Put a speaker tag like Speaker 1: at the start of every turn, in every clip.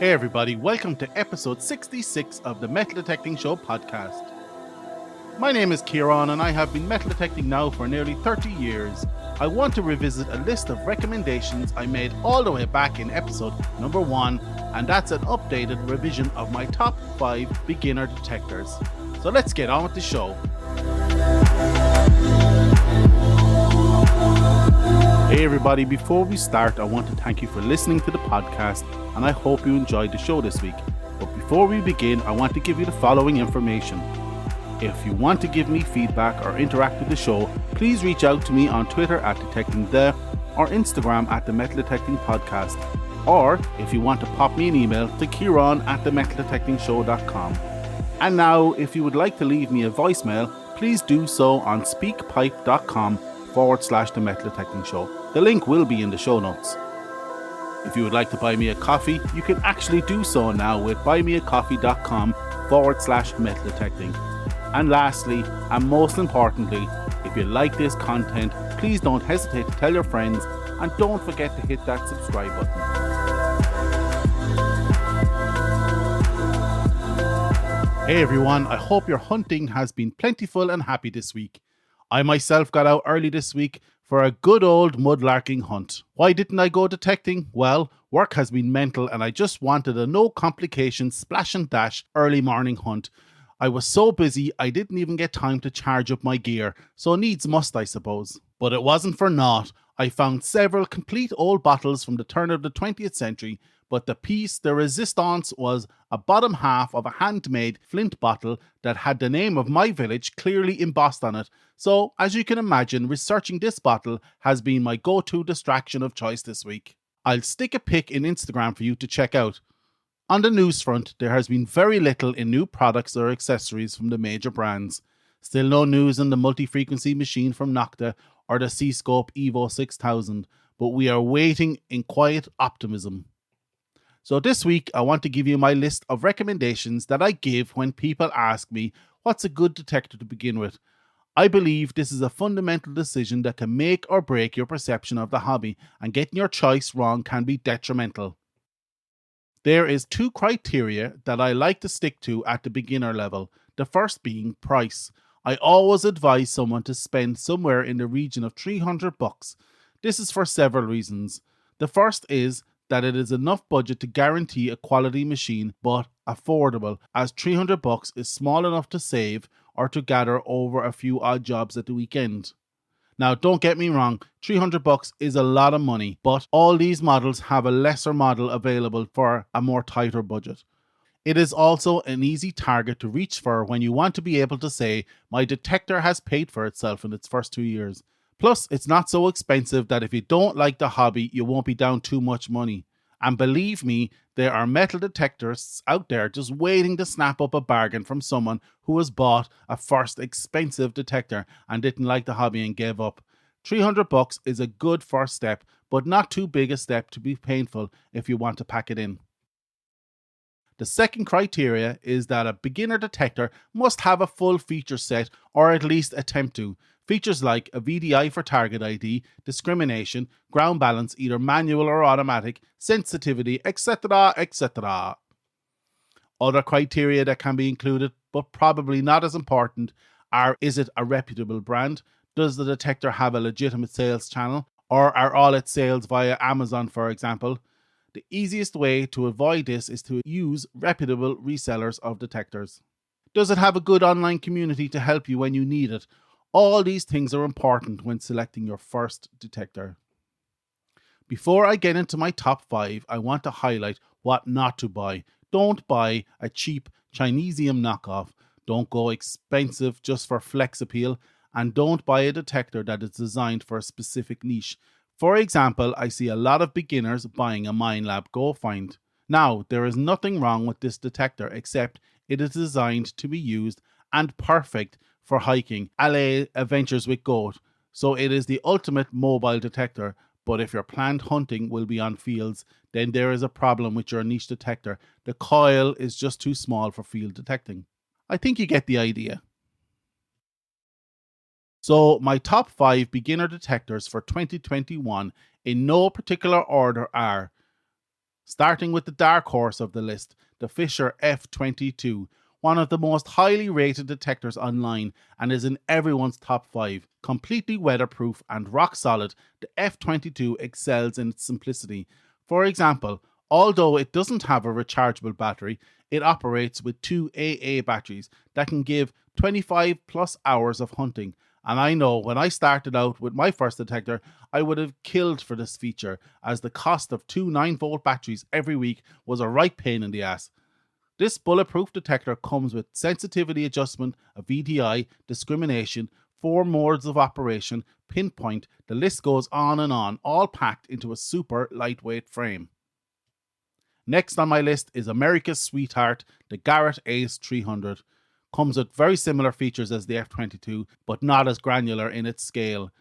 Speaker 1: Hey everybody, welcome to episode 66 of the Metal Detecting Show podcast. My name is Ciaran and I have been metal detecting now for nearly 30 years. I want to revisit a list of recommendations I made all the way back in episode number 1, and that's an updated revision of my top 5 beginner detectors. So let's get on with the show. Hey everybody, before we start, I want to thank you for listening to the podcast and I hope you enjoyed the show this week. But before we begin, I want to give you the following information. If you want to give me feedback or interact with the show, please reach out to me on Twitter at DetectingThe or Instagram at The Metal Detecting Podcast. Or if you want to pop me an email to Ciaran@themetaldetectingshow.com. And now, if you would like to leave me a voicemail, please do so on speakpipe.com/The Metal Detecting Show. The link will be in the show notes. If you would like to buy me a coffee, you can actually do so now with buymeacoffee.com/metal detecting. And lastly, and most importantly, if you like this content, please don't hesitate to tell your friends and don't forget to hit that subscribe button. Hey everyone, I hope your hunting has been plentiful and happy this week. I myself got out early this week for a good old mudlarking hunt. Why didn't I go detecting? Well, work has been mental and I just wanted a no complications splash and dash early morning hunt. I was so busy I didn't even get time to charge up my gear, so needs must I suppose. But it wasn't for naught. I found several complete old bottles from the turn of the 20th century, but the piece de resistance was a bottom half of a handmade flint bottle that had the name of my village clearly embossed on it. So, as you can imagine, researching this bottle has been my go-to distraction of choice this week. I'll stick a pic in Instagram for you to check out. On the news front, there has been very little in new products or accessories from the major brands. Still no news on the multi-frequency machine from Nocta or the C-Scope Evo 6000, but we are waiting in quiet optimism. So this week, I want to give you my list of recommendations that I give when people ask me what's a good detector to begin with. I believe this is a fundamental decision that can make or break your perception of the hobby, and getting your choice wrong can be detrimental. There is 2 criteria that I like to stick to at the beginner level, the first being price. I always advise someone to spend somewhere in the region of $300. This is for several reasons. The first is that it is enough budget to guarantee a quality machine, but affordable, as $300 is small enough to save or to gather over a few odd jobs at the weekend. Now, don't get me wrong, $300 is a lot of money, but all these models have a lesser model available for a more tighter budget. It is also an easy target to reach for when you want to be able to say, my detector has paid for itself in its first 2 years. Plus, it's not so expensive that if you don't like the hobby, you won't be down too much money. And believe me, there are metal detectorists out there just waiting to snap up a bargain from someone who has bought a first expensive detector and didn't like the hobby and gave up. $300 is a good first step, but not too big a step to be painful if you want to pack it in. The second criteria is that a beginner detector must have a full feature set, or at least attempt to. Features like a VDI for target ID, discrimination, ground balance, either manual or automatic, sensitivity, etc., etc. Other criteria that can be included, but probably not as important, are: is it a reputable brand? Does the detector have a legitimate sales channel? Or are all its sales via Amazon, for example? The easiest way to avoid this is to use reputable resellers of detectors. Does it have a good online community to help you when you need it? All these things are important when selecting your first detector. Before I get into my top 5, I want to highlight what not to buy. Don't buy a cheap Chinesium knockoff. Don't go expensive just for flex appeal. And don't buy a detector that is designed for a specific niche. For example, I see a lot of beginners buying a Minelab Go Find. Now, there is nothing wrong with this detector except it is designed to be used and perfect for hiking, a la Adventures with Goat. So it is the ultimate mobile detector, but if your planned hunting will be on fields, then there is a problem with your niche detector. The coil is just too small for field detecting. I think you get the idea. So my top 5 beginner detectors for 2021 in no particular order are Starting with the dark horse of the list, the Fisher F22, one of the most highly rated detectors online and is in everyone's top 5. Completely weatherproof and rock solid, the F22 excels in its simplicity. For example, although it doesn't have a rechargeable battery, it operates with 2 AA batteries that can give 25 plus hours of hunting. And I know when I started out with my first detector, I would have killed for this feature, as the cost of 2 9-volt batteries every week was a right pain in the ass. This bulletproof detector comes with sensitivity adjustment, a VDI, discrimination, 4 modes of operation, pinpoint, the list goes on and on, all packed into a super lightweight frame. Next on my list is America's sweetheart, the Garrett Ace 300. Comes with very similar features as the F22, but not as granular in its scale.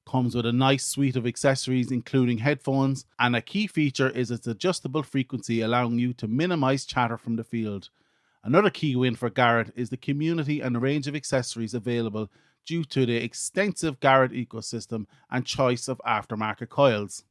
Speaker 1: Comes with a nice suite of accessories including headphones, and a key feature is its adjustable frequency, allowing you to minimize chatter from the field. Another key win for Garrett is the community and range of accessories available due to the extensive Garrett ecosystem and choice of aftermarket coils.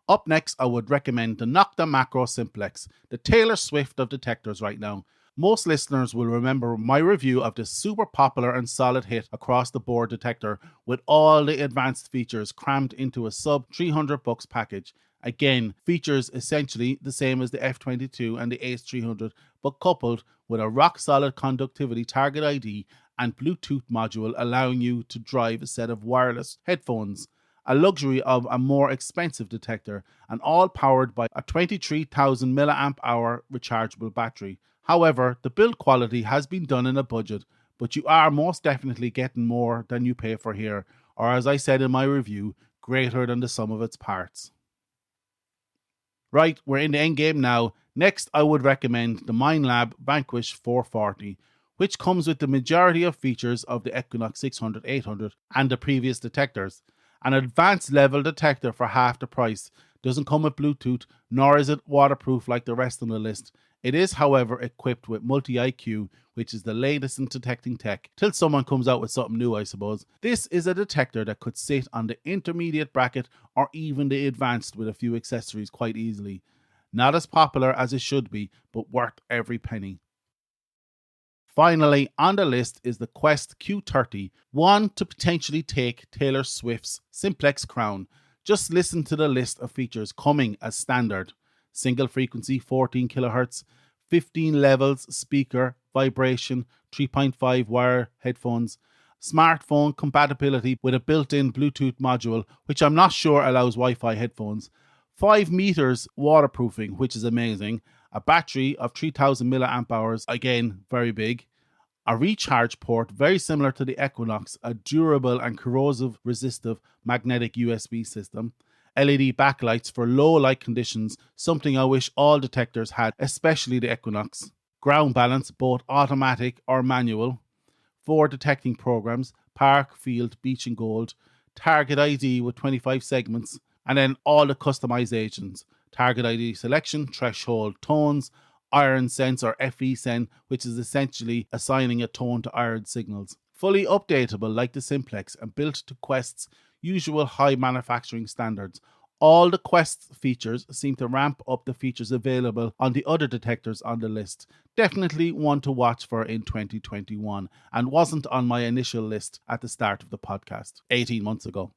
Speaker 1: Up next, I would recommend the Nocta Macro Simplex, the Taylor Swift of detectors right now. Most listeners will remember my review of this super popular and solid hit across the board detector with all the advanced features crammed into a sub $300 package. Again, features essentially the same as the F22 and the Ace 300, but coupled with a rock solid conductivity target ID and Bluetooth module, allowing you to drive a set of wireless headphones. A luxury of a more expensive detector, and all powered by a 23,000 mAh rechargeable battery. However, the build quality has been done in a budget, but you are most definitely getting more than you pay for here, or as I said in my review, greater than the sum of its parts. Right, we're in the end game now. Next, I would recommend the Minelab Vanquish 440, which comes with the majority of features of the Equinox 600, 800 and the previous detectors. An advanced level detector for half the price. Doesn't come with Bluetooth, nor is it waterproof like the rest on the list. It is, however, equipped with multi-IQ, which is the latest in detecting tech, till someone comes out with something new, I suppose. This is a detector that could sit on the intermediate bracket or even the advanced with a few accessories quite easily. Not as popular as it should be, but worth every penny. Finally, on the list is the Quest Q30, one to potentially take Taylor Swift's Simplex crown. Just listen to the list of features coming as standard. Single frequency 14 kHz, 15 levels, speaker, vibration, 3.5 wire headphones, smartphone compatibility with a built-in Bluetooth module, which I'm not sure allows Wi-Fi headphones, 5 meters waterproofing, which is amazing, a battery of 3000 mAh, again, very big, a recharge port very similar to the Equinox, a durable and corrosive resistive magnetic USB system, LED backlights for low light conditions, something I wish all detectors had, especially the Equinox, ground balance, both automatic or manual, 4 detecting programs, park, field, beach and gold, target ID with 25 segments, and then all the customizations, target ID selection, threshold, tones, iron sense or FE sen, which is essentially assigning a tone to iron signals. Fully updatable like the Simplex and built to Quest's usual high manufacturing standards. All the Quest features seem to ramp up the features available on the other detectors on the list. Definitely one to watch for in 2021, and wasn't on my initial list at the start of the podcast 18 months ago.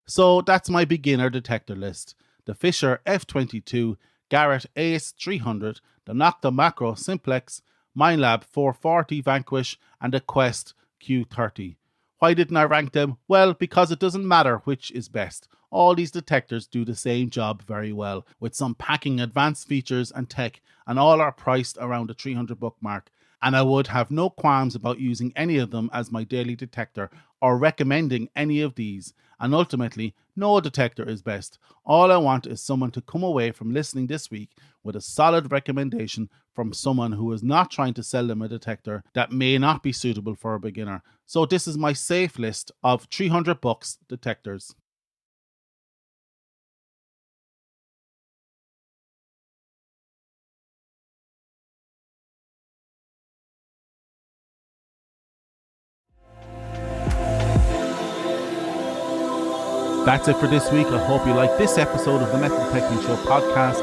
Speaker 1: So that's my beginner detector list. The Fisher F22, Garrett Ace 300, the Nocta Macro Simplex, Minelab 440 Vanquish, and the Quest Q30. Why didn't I rank them? Well, because it doesn't matter which is best. All these detectors do the same job very well, with some packing advanced features and tech, and all are priced around the $300 mark. And I would have no qualms about using any of them as my daily detector or recommending any of these. And ultimately, no detector is best. All I want is someone to come away from listening this week with a solid recommendation from someone who is not trying to sell them a detector that may not be suitable for a beginner. So this is my safe list of $300 detectors. That's it for this week. I hope you liked this episode of the Metal Detecting Show podcast.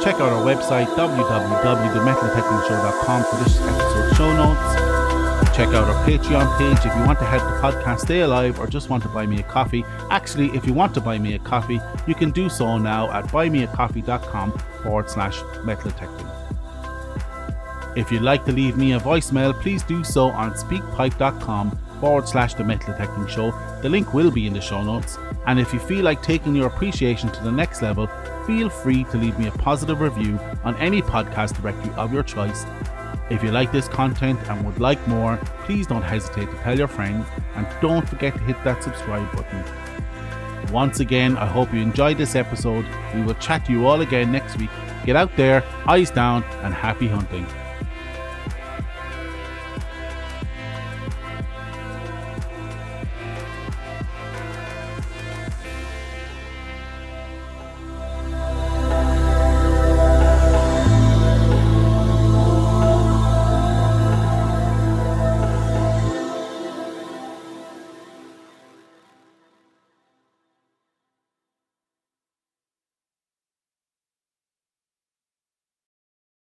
Speaker 1: Check out our website, www.themetaldetectingshow.com, for this episode's show notes. Check out our Patreon page if you want to help the podcast stay alive or just want to buy me a coffee. Actually, if you want to buy me a coffee, you can do so now at buymeacoffee.com/metal detecting. If you'd like to leave me a voicemail, please do so on speakpipe.com/the Metal Detecting Show. The link will be in the show notes. And if you feel like taking your appreciation to the next level, feel free to leave me a positive review on any podcast directory of your choice. If you like this content and would like more, please don't hesitate to tell your friends, and don't forget to hit that subscribe button. Once again, I hope you enjoyed this episode. We will chat to you all again next week. Get out there, eyes down, and happy hunting.